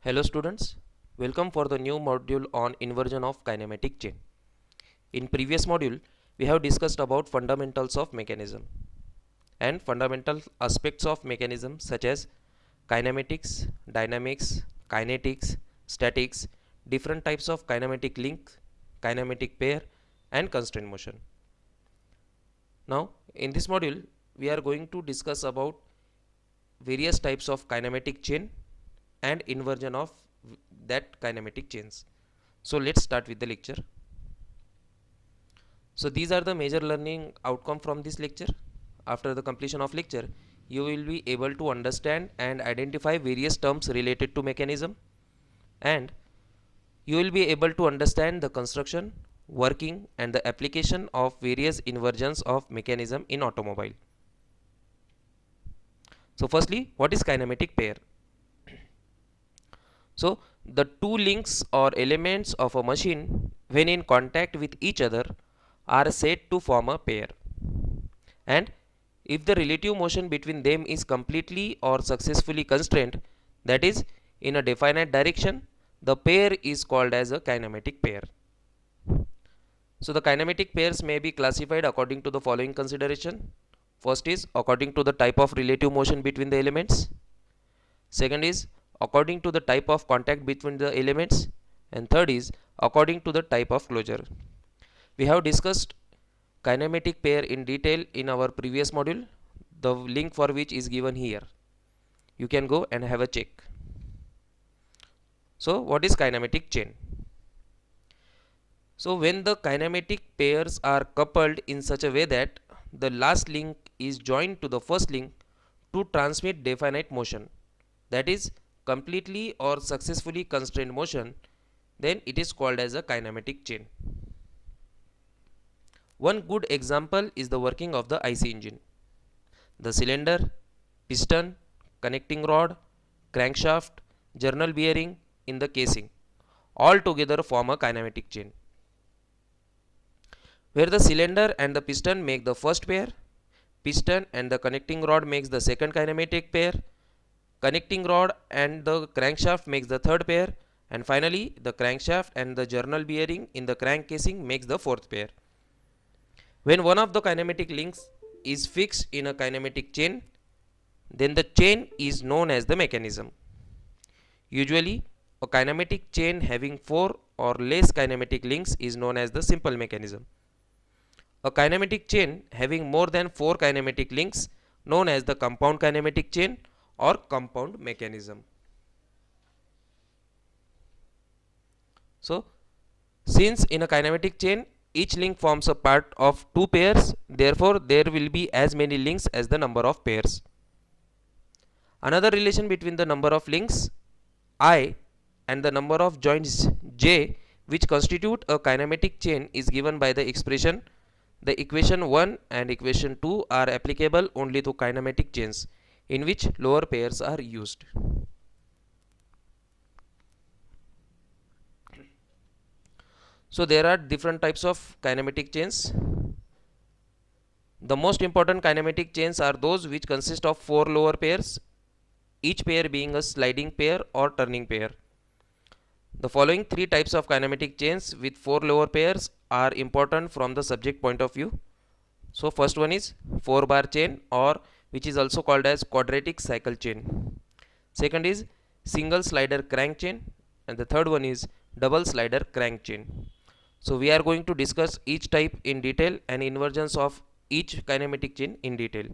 Hello students, welcome for the new module on inversion of kinematic chain. In previous module, we have discussed about fundamentals of mechanism and fundamental aspects of mechanism such as kinematics, dynamics, kinetics, statics, different types of kinematic link, kinematic pair and constraint motion. Now, in this module, we are going to discuss about various types of kinematic chain and inversion of that kinematic chains. So let's start with the lecture. So these are the major learning outcome from this lecture. After the completion of lecture, you will be able to understand and identify various terms related to mechanism, and you will be able to understand the construction, working and the application of various inversions of mechanism in automobile. So firstly, what is kinematic pair? So the two links or elements of a machine when in contact with each other are said to form a pair, and if the relative motion between them is completely or successfully constrained, that is in a definite direction, the pair is called as a kinematic pair. So the kinematic pairs may be classified according to the following consideration. First is according to the type of relative motion between the elements. Second is according to the type of contact between the elements, and third is according to the type of closure. We have discussed kinematic pair in detail in our previous module, the link for which is given here. You can go and have a check. So what is kinematic chain? So when the kinematic pairs are coupled in such a way that the last link is joined to the first link to transmit definite motion, that is completely or successfully constrained motion, then it is called as a kinematic chain. One good example is the working of the IC engine. The cylinder, piston, connecting rod, crankshaft, journal bearing in the casing all together form a kinematic chain, where the cylinder and the piston make the first pair, piston and the connecting rod makes the second kinematic pair, connecting rod and the crankshaft makes the third pair, and finally the crankshaft and the journal bearing in the crank casing makes the fourth pair. When one of the kinematic links is fixed in a kinematic chain, then the chain is known as the mechanism. Usually a kinematic chain having 4 or less kinematic links is known as the simple mechanism. A kinematic chain having more than 4 kinematic links known as the compound kinematic chain or compound mechanism. So since in a kinematic chain each link forms a part of two pairs, therefore there will be as many links as the number of pairs. Another relation between the number of links I and the number of joints j which constitute a kinematic chain is given by the expression. The equation 1 and equation 2 are applicable only to kinematic chains in which lower pairs are used. So there are different types of kinematic chains. The most important kinematic chains are those which consist of 4 lower pairs, each pair being a sliding pair or turning pair. The following 3 types of kinematic chains with 4 lower pairs are important from the subject point of view. So first one is 4 bar chain, or which is also called as quadratic cycle chain. Second is single slider crank chain, and the third one is double slider crank chain. So we are going to discuss each type in detail and inversions of each kinematic chain in detail.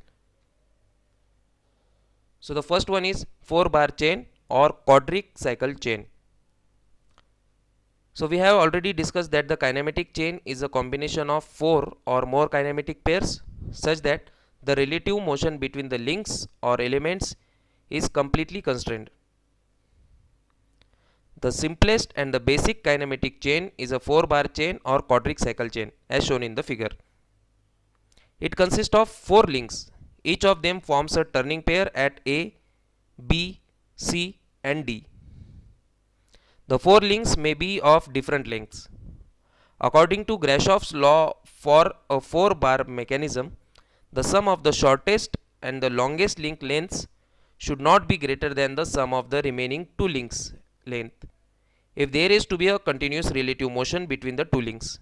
So the first one is 4 bar chain or quadratic cycle chain. So we have already discussed that the kinematic chain is a combination of 4 or more kinematic pairs such that the relative motion between the links or elements is completely constrained. The simplest and the basic kinematic chain is a 4 bar chain or quadratic cycle chain as shown in the figure. It consists of 4 links. Each of them forms a turning pair at A, B, C and D. The 4 links may be of different lengths. According to Grashoff's law for a 4 bar mechanism, the sum of the shortest and the longest link lengths should not be greater than the sum of the remaining 2 links length if there is to be a continuous relative motion between the two links.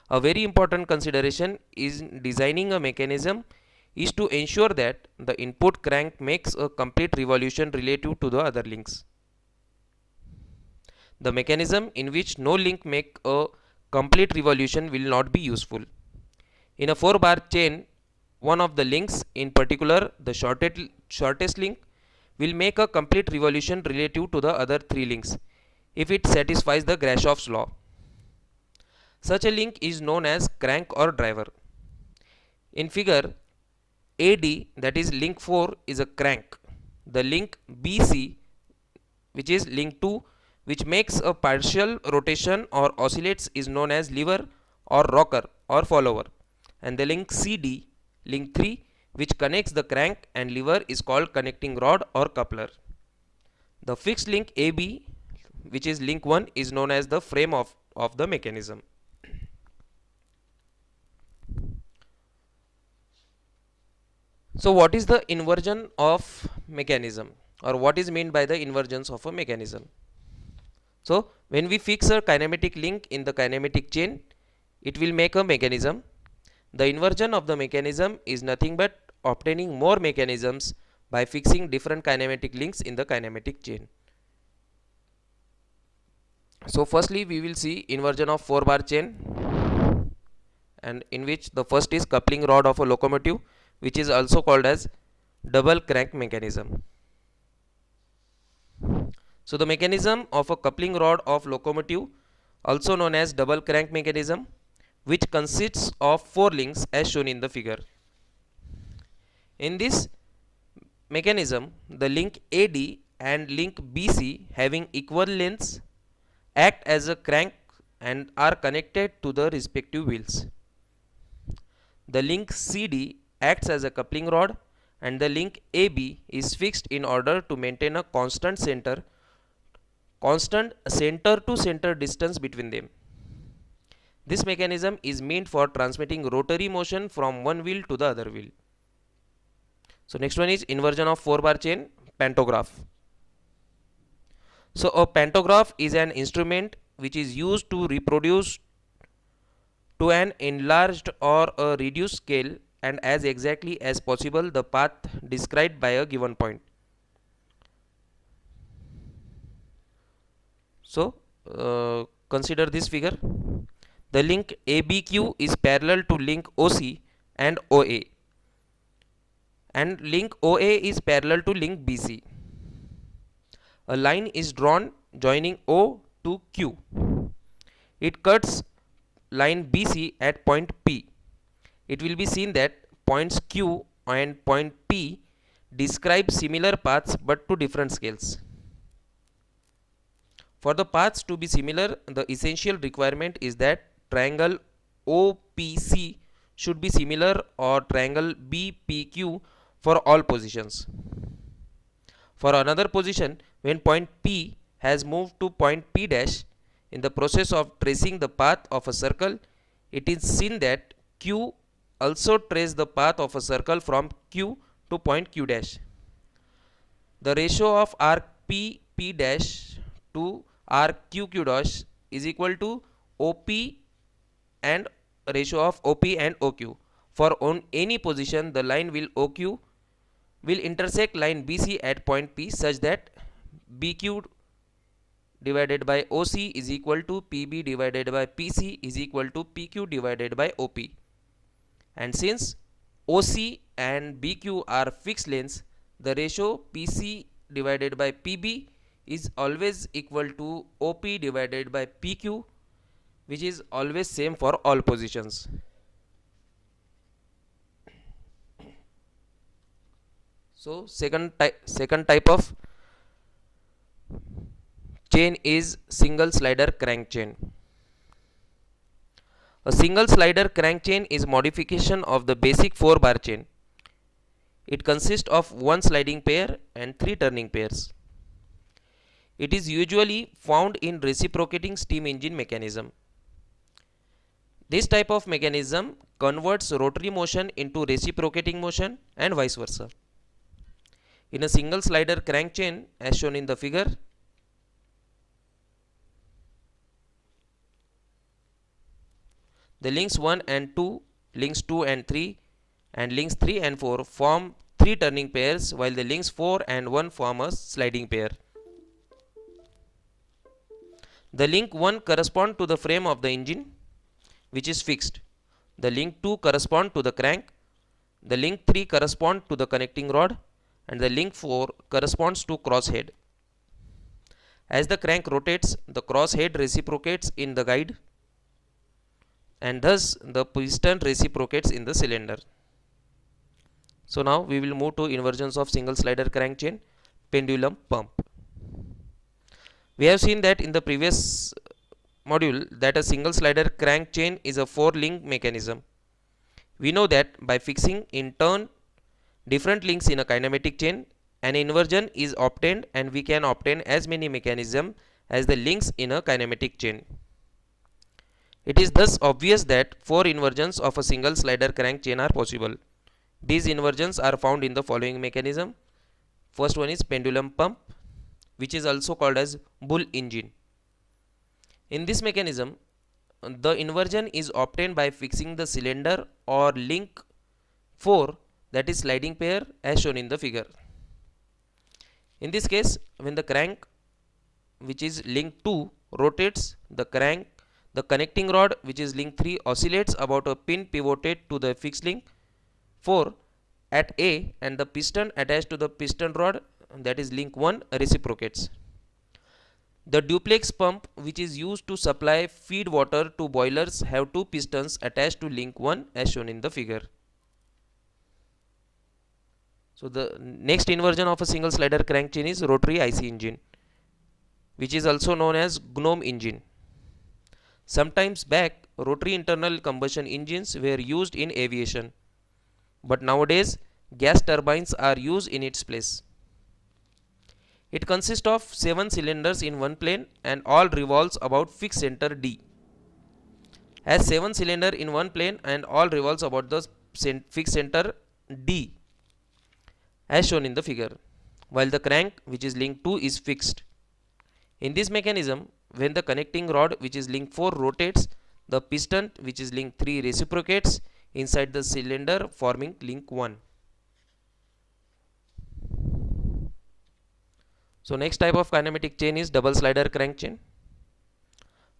A very important consideration in designing a mechanism is to ensure that the input crank makes a complete revolution relative to the other links. The mechanism in which no link make a complete revolution will not be useful. In a 4-bar chain, one of the links, in particular the shortest link, will make a complete revolution relative to the other 3 links if it satisfies the Grashoff's law. Such a link is known as crank or driver. In figure AD, that is link 4, is a crank. The link BC, which is link 2, which makes a partial rotation or oscillates, is known as lever or rocker or follower. And the link CD, link 3, which connects the crank and lever, is called connecting rod or coupler. The fixed link AB, which is link 1, is known as the frame of the mechanism. So what is the inversion of mechanism, or what is meant by the inversions of a mechanism? So when we fix a kinematic link in the kinematic chain, it will make a mechanism. The inversion of the mechanism is nothing but obtaining more mechanisms by fixing different kinematic links in the kinematic chain. So firstly we will see inversion of 4-bar chain, and in which the first is coupling rod of a locomotive, which is also called as double crank mechanism. So the mechanism of a coupling rod of locomotive, also known as double crank mechanism, which consists of 4 links as shown in the figure. In this mechanism, the link AD and link BC having equal lengths act as a crank and are connected to the respective wheels. The link CD acts as a coupling rod, and the link AB is fixed in order to maintain a constant center to center distance between them. This mechanism is meant for transmitting rotary motion from one wheel to the other wheel. So next one is inversion of 4-bar chain, pantograph. So a pantograph is an instrument which is used to reproduce to an enlarged or a reduced scale and as exactly as possible the path described by a given point. So consider this figure. The link ABQ is parallel to link OC and OA, and link OA is parallel to link BC. A line is drawn joining O to Q. It cuts line BC at point P. It will be seen that points Q and point P describe similar paths but to different scales. For the paths to be similar, the essential requirement is that triangle OPC should be similar or triangle BPQ for all positions. For another position, when point P has moved to point P dash, in the process of tracing the path of a circle, it is seen that Q also trace the path of a circle from Q to point Q dash. The ratio of arc P dash to arc Q dash is equal to OP and ratio of OP and OQ. For on any position, the line will OQ will intersect line BC at point P such that BQ divided by OC is equal to PB divided by PC is equal to PQ divided by OP. And since OC and BQ are fixed lengths, the ratio PC divided by PB is always equal to OP divided by PQ, which is always same for all positions. So second type of chain is single slider crank chain. A single slider crank chain is modification of the basic 4-bar chain. It consists of 1 sliding pair and 3 turning pairs. It is usually found in reciprocating steam engine mechanism. This type of mechanism converts rotary motion into reciprocating motion and vice versa. In a single slider crank chain, as shown in the figure, The links 1 and 2, links 2 and 3, and links 3 and 4 form 3 turning pairs, while the links 4 and 1 form a sliding pair. The link 1 corresponds to the frame of the engine, which is fixed. The link 2 corresponds to the crank. The link 3 corresponds to the connecting rod, and the link 4 corresponds to crosshead. As the crank rotates, the crosshead reciprocates in the guide, and thus the piston reciprocates in the cylinder. So now we will move to inversions of single slider crank chain, pendulum pump. We have seen that in the previous module that a single slider crank chain is a 4-link mechanism. We know that by fixing in turn different links in a kinematic chain, an inversion is obtained, and we can obtain as many mechanisms as the links in a kinematic chain. It is thus obvious that 4 inversions of a single slider crank chain are possible. These inversions are found in the following mechanism. First one is pendulum pump, which is also called as bull engine. In this mechanism, the inversion is obtained by fixing the cylinder or link 4, that is sliding pair, as shown in the figure. In this case, when the crank, which is link 2, rotates, the connecting rod, which is link 3, oscillates about a pin pivoted to the fixed link 4 at A, and the piston attached to the piston rod, that is link 1, reciprocates. The duplex pump, which is used to supply feed water to boilers, have 2 pistons attached to link 1, as shown in the figure. So the next inversion of a single slider crank chain is rotary IC engine, which is also known as GNOME engine. Sometimes back, rotary internal combustion engines were used in aviation, but nowadays gas turbines are used in its place. It consists of 7 cylinders in one plane, and all revolves about fixed center D. As 7 cylinders in one plane and all revolves about the fixed center D, as shown in the figure, while the crank, which is link 2, is fixed. In this mechanism, when the connecting rod, which is link 4, rotates, the piston, which is link 3, reciprocates inside the cylinder, forming link 1. So next type of kinematic chain is double slider crank chain.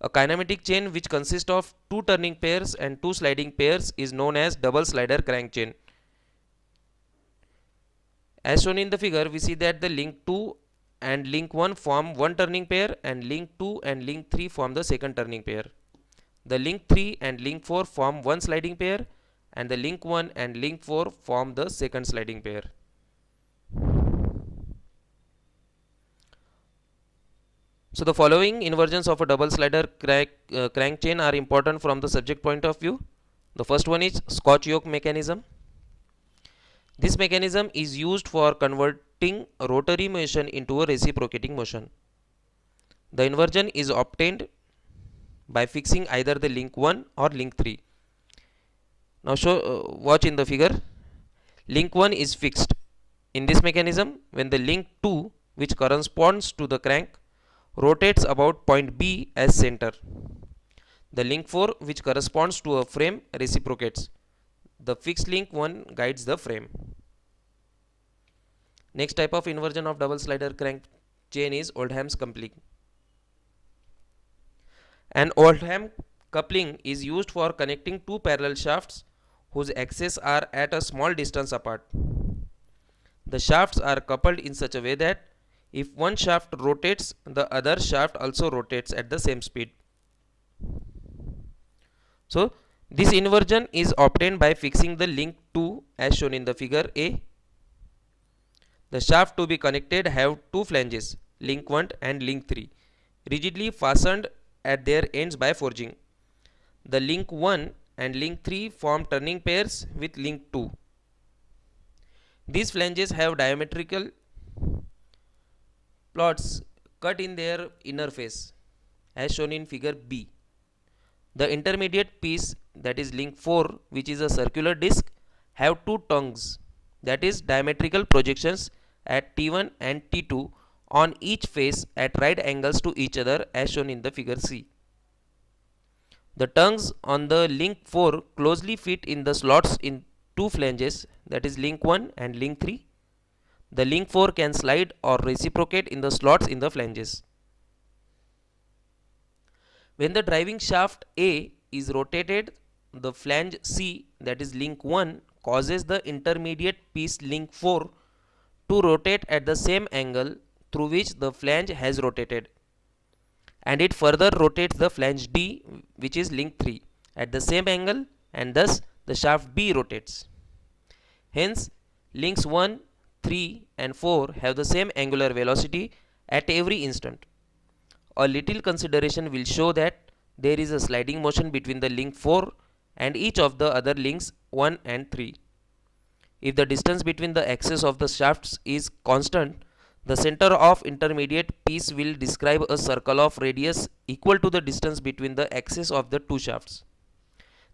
A kinematic chain which consists of 2 turning pairs and 2 sliding pairs is known as double slider crank chain. As shown in the figure, we see that the link 2 and link 1 form one turning pair, and link 2 and link 3 form the second turning pair. The link 3 and link 4 form one sliding pair, and the link 1 and link 4 form the second sliding pair. So the following inversions of a double slider crank chain are important from the subject point of view. The first one is Scotch yoke mechanism. This mechanism is used for converting rotary motion into a reciprocating motion. The inversion is obtained by fixing either the link 1 or link 3. Now watch in the figure. Link 1 is fixed. In this mechanism, when the link 2, which corresponds to the crank, rotates about point B as center, the link 4, which corresponds to a frame, reciprocates. The fixed link 1 guides the frame. Next type of inversion of double slider crank chain is Oldham's coupling. An Oldham coupling is used for connecting 2 parallel shafts whose axes are at a small distance apart. The shafts are coupled in such a way that if one shaft rotates, the other shaft also rotates at the same speed. So this inversion is obtained by fixing the link 2 as shown in the figure A. The shaft to be connected have 2 flanges, link 1 and link 3, rigidly fastened at their ends by forging. The link 1 and link 3 form turning pairs with link 2. These flanges have diametrical plots cut in their inner face, as shown in figure B. The intermediate piece, that is link 4, which is a circular disc, have 2 tongues, that is diametrical projections at T1 and T2 on each face at right angles to each other, as shown in the figure C. The tongues on the link 4 closely fit in the slots in two flanges, that is link 1 and link 3. The link 4 can slide or reciprocate in the slots in the flanges. When the driving shaft A is rotated, the flange C, that is link 1, causes the intermediate piece link 4 to rotate at the same angle through which the flange has rotated, and it further rotates the flange D, which is link 3, at the same angle, and thus the shaft B rotates. Hence, links 1, 3 and 4 have the same angular velocity at every instant. A little consideration will show that there is a sliding motion between the link 4 and each of the other links 1 and 3. If the distance between the axes of the shafts is constant, the center of intermediate piece will describe a circle of radius equal to the distance between the axes of the two shafts.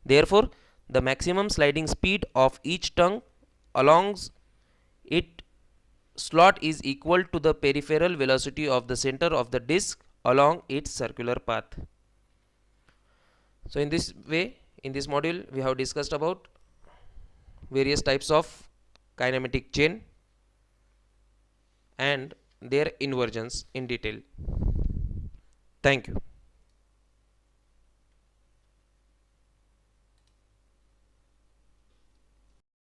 Therefore, the maximum sliding speed of each tongue along its slot is equal to the peripheral velocity of the center of the disc along its circular path. So in this way, in this module, we have discussed about various types of kinematic chain and their inversions in detail. Thank you.